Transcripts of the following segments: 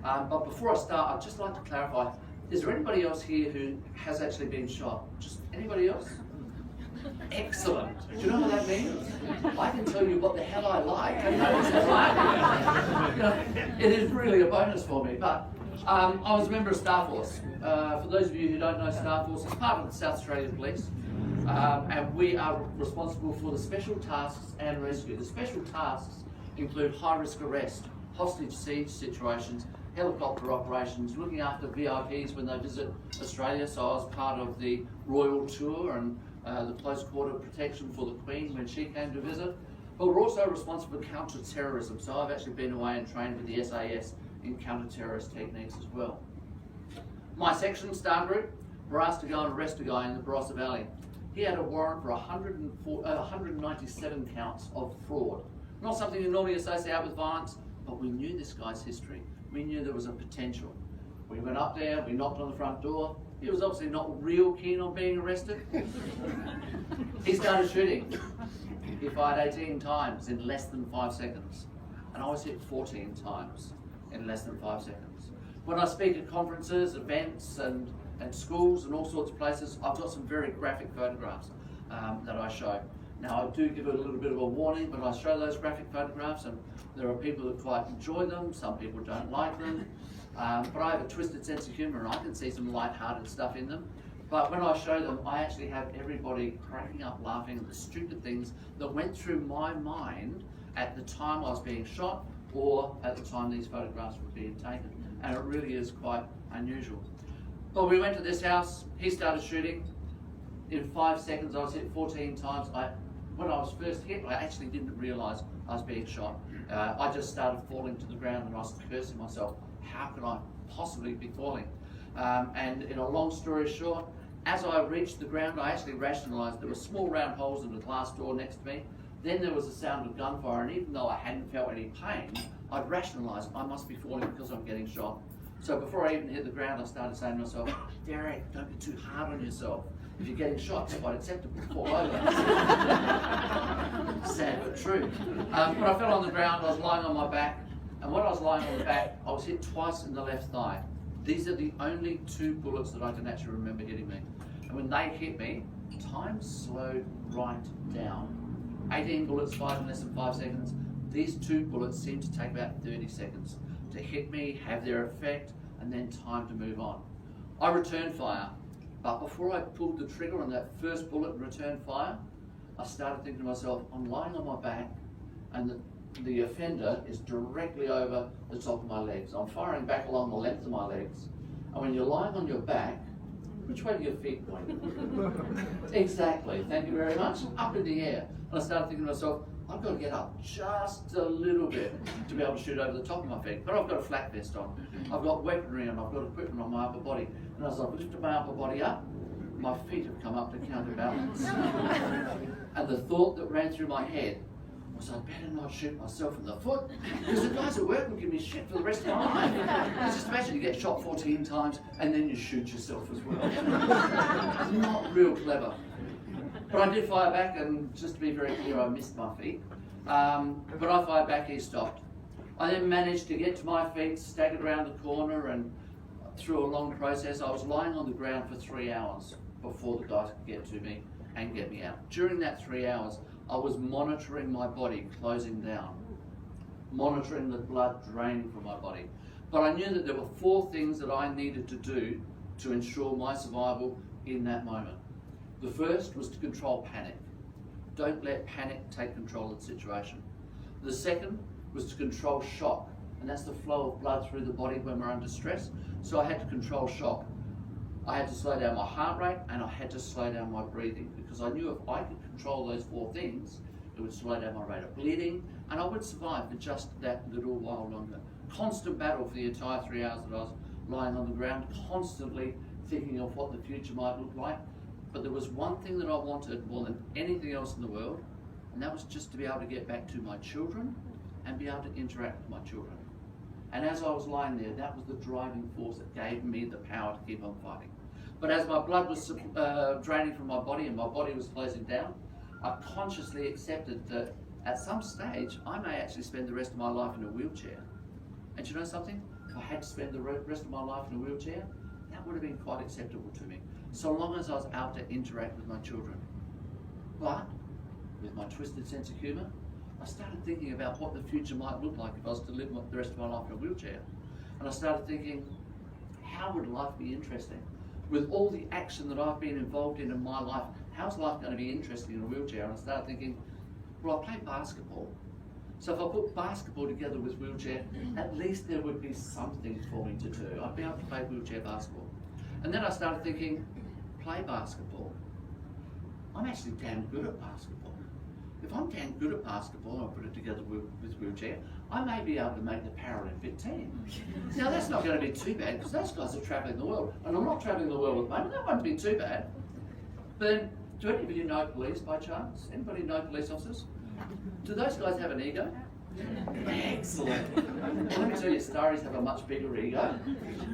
But before I start, I'd just like to clarify, is there anybody else here who has actually been shot? Just anybody else? Excellent. Do you know what that means? I can tell you what the hell I like and no one's like. It is really a bonus for me. But I was a member of Star Force. For those of you who don't know, Star Force is part of the South Australian Police. And we are responsible for the special tasks and rescue. The special tasks include high-risk arrest, hostage siege situations, helicopter operations, looking after VIPs when they visit Australia. So I was part of the Royal Tour and the close quarter protection for the Queen when she came to visit. But we're also responsible for counter-terrorism. So I've actually been away and trained with the SAS in counter-terrorist techniques as well. My section, Star Group, were asked to go and arrest a guy in the Barossa Valley. He had a warrant for 197 counts of fraud. Not something you normally associate with violence, but we knew this guy's history. We knew there was a potential. We went up there, we knocked on the front door. He was obviously not real keen on being arrested. He started shooting. He fired 18 times in less than 5 seconds. And I was hit 14 times in less than 5 seconds. When I speak at conferences, events, and schools and all sorts of places, I've got some very graphic photographs that I show. Now I do give it a little bit of a warning, but I show those graphic photographs and there are people that quite enjoy them, some people don't like them. But I have a twisted sense of humour and I can see some light-hearted stuff in them. But when I show them, I actually have everybody cracking up laughing at the stupid things that went through my mind at the time I was being shot or at the time these photographs were being taken. And it really is quite unusual. Well, we went to this house, he started shooting. In 5 seconds I was hit 14 times. When I was first hit, I actually didn't realise I was being shot. I just started falling to the ground and I was cursing myself. How could I possibly be falling? And in a long story short, as I reached the ground, I actually rationalised there were small round holes in the glass door next to me. Then there was a sound of gunfire, and even though I hadn't felt any pain, I'd rationalised I must be falling because I'm getting shot. So before I even hit the ground, I started saying to myself, Derek, don't be too hard on yourself. If you're getting shot, it's quite acceptable to fall over. Sad but true. But I fell on the ground, I was lying on my back, and when I was lying on the back, I was hit twice in the left thigh. These are the only 2 bullets that I can actually remember hitting me. And when they hit me, time slowed right down. 18 bullets fired in less than 5 seconds. These 2 bullets seemed to take about 30 seconds to hit me, have their effect, and then time to move on. I returned fire, but before I pulled the trigger on that first bullet and returned fire, I started thinking to myself, I'm lying on my back, and the offender is directly over the top of my legs. I'm firing back along the length of my legs, and when you're lying on your back, which way do your feet point? Exactly, thank you very much, up in the air. And I started thinking to myself, I've got to get up just a little bit to be able to shoot over the top of my feet. But I've got a flak vest on, I've got weaponry and I've got equipment on my upper body. And as I've lifted my upper body up, my feet have come up to counterbalance. And the thought that ran through my head was, I better not shoot myself in the foot, because the guys at work will give me shit for the rest of my life. Just imagine you get shot 14 times and then you shoot yourself as well. Not real clever. But I did fire back, and just to be very clear, I missed my feet. But I fired back, he stopped. I then managed to get to my feet, staggered around the corner, and through a long process, I was lying on the ground for 3 hours before the guys could get to me and get me out. During that 3 hours, I was monitoring my body closing down, monitoring the blood draining from my body. But I knew that there were 4 things that I needed to do to ensure my survival in that moment. The first was to control panic. Don't let panic take control of the situation. The second was to control shock, and that's the flow of blood through the body when we're under stress. So I had to control shock. I had to slow down my heart rate, and I had to slow down my breathing, because I knew if I could control those 4 things, it would slow down my rate of bleeding, and I would survive for just that little while longer. Constant battle for the entire 3 hours that I was lying on the ground, constantly thinking of what the future might look like. But there was one thing that I wanted more than anything else in the world, and that was just to be able to get back to my children and be able to interact with my children. And as I was lying there, that was the driving force that gave me the power to keep on fighting. But as my blood was draining from my body and my body was closing down, I consciously accepted that at some stage, I may actually spend the rest of my life in a wheelchair. And you know something? if I had to spend the rest of my life in a wheelchair, that would have been quite acceptable to me, so long as I was able to interact with my children. But with my twisted sense of humour, I started thinking about what the future might look like if I was to live the rest of my life in a wheelchair. And I started thinking, how would life be interesting? With all the action that I've been involved in my life, how's life going to be interesting in a wheelchair? And I started thinking, well, I play basketball. So if I put basketball together with wheelchair, at least there would be something for me to do. I'd be able to play wheelchair basketball. And then I started thinking, play basketball. I'm actually damn good at basketball. If I'm damn good at basketball and I put it together with wheelchair, I may be able to make the Paralympic team. Now that's not going to be too bad because those guys are travelling the world. And I'm not travelling the world at the moment, that won't be too bad. But then, do any of you know police by chance? Anybody know police officers? Do those guys have an ego? Excellent. Well, let me tell you, Starries have a much bigger ego.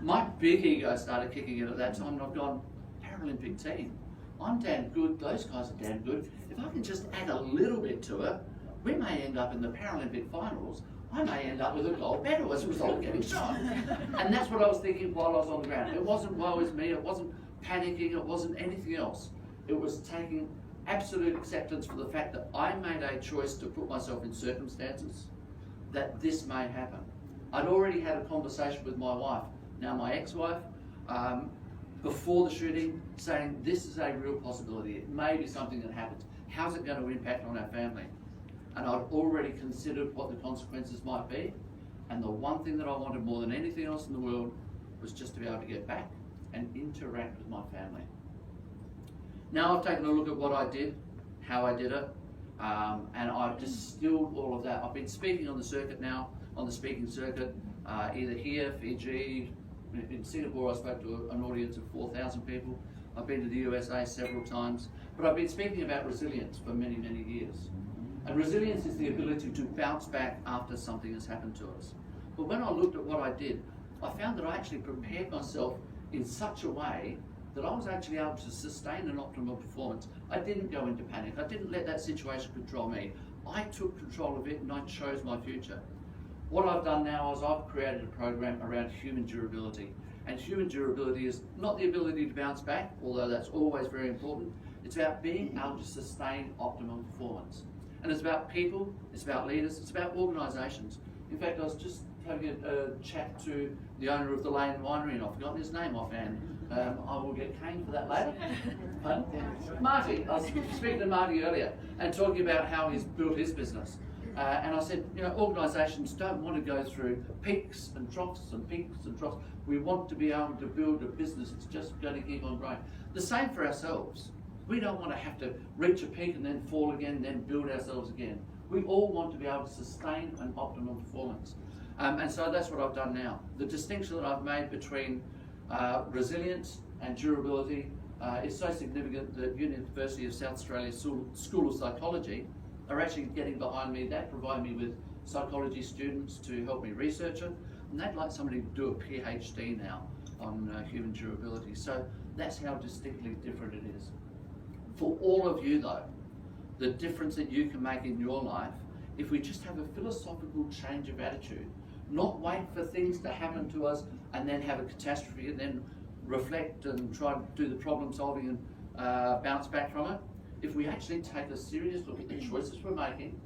My big ego started kicking in at that time and I've gone, Paralympic team. I'm damn good, those guys are damn good. If I can just add a little bit to it, we may end up in the Paralympic finals. I may end up with a gold medal as a result of getting shot. And that's what I was thinking while I was on the ground. It wasn't woe is me, it wasn't panicking, it wasn't anything else. It was taking absolute acceptance for the fact that I made a choice to put myself in circumstances that this may happen. I'd already had a conversation with my wife, now my ex-wife, before the shooting, saying this is a real possibility. It may be something that happens. How's it going to impact on our family? And I'd already considered what the consequences might be. And the one thing that I wanted more than anything else in the world was just to be able to get back and interact with my family. Now I've taken a look at what I did, how I did it, and I've distilled all of that. I've been speaking on the circuit now, on the speaking circuit, either here, Fiji. In Singapore I spoke to an audience of 4,000 people. I've been to the USA several times, but I've been speaking about resilience for many, many years. And resilience is the ability to bounce back after something has happened to us. But when I looked at what I did, I found that I actually prepared myself in such a way that I was actually able to sustain an optimal performance. I didn't go into panic. I didn't let that situation control me. I took control of it and I chose my future. What I've done now is I've created a program around human durability. And human durability is not the ability to bounce back, although that's always very important. It's about being able to sustain optimum performance. And it's about people, it's about leaders, it's about organisations. In fact, I was just having a chat to the owner of the Lane Winery, and I've forgotten his name offhand. I will get caned for that later. Marty, I was speaking to Marty earlier and talking about how he's built his business. And I said, you know, organisations don't want to go through peaks and troughs and peaks and troughs. We want to be able to build a business that's just going to keep on growing. The same for ourselves. We don't want to have to reach a peak and then fall again, then build ourselves again. We all want to be able to sustain an optimum performance. And so that's what I've done now. The distinction that I've made between resilience and durability is so significant that University of South Australia School of Psychology are actually getting behind me. They provide me with psychology students to help me research it, and they'd like somebody to do a PhD now on human durability. So that's how distinctly different it is. For all of you though, the difference that you can make in your life, if we just have a philosophical change of attitude, not wait for things to happen to us and then have a catastrophe and then reflect and try to do the problem solving and bounce back from it. If we actually take a serious look at the choices we're making,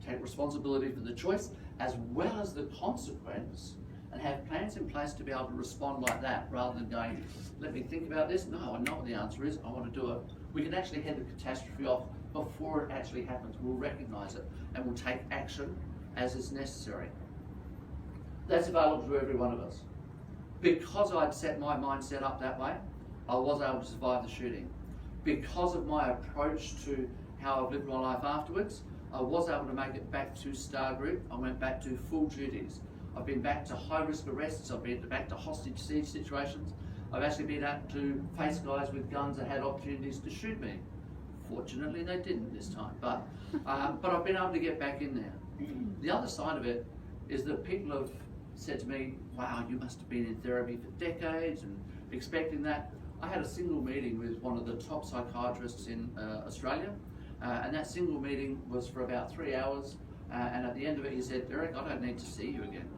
take responsibility for the choice as well as the consequence, and have plans in place to be able to respond like that, rather than going, let me think about this, no, I know what the answer is, I want to do it. We can actually head the catastrophe off before it actually happens. We'll recognise it and we'll take action as is necessary. That's available to every one of us. Because I'd set my mindset up that way, I was able to survive the shooting. Because of my approach to how I've lived my life afterwards, I was able to make it back to Star Group. I went back to full duties. I've been back to high-risk arrests. I've been back to hostage siege situations. I've actually been able to face guys with guns that had opportunities to shoot me. Fortunately, they didn't this time, but I've been able to get back in there. The other side of it is that people have said to me, wow, you must have been in therapy for decades and expecting that. I had a single meeting with one of the top psychiatrists in Australia, and that single meeting was for about 3 hours, and at the end of it he said, Derek, I don't need to see you again.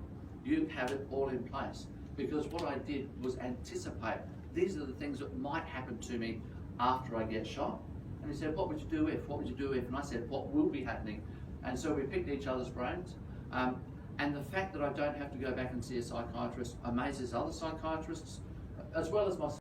you have it all in place. Because what I did was anticipate, these are the things that might happen to me after I get shot. And he said, what would you do if? What would you do if? And I said, what will be happening? And so we picked each other's brains. And the fact that I don't have to go back and see a psychiatrist amazes other psychiatrists, as well as myself.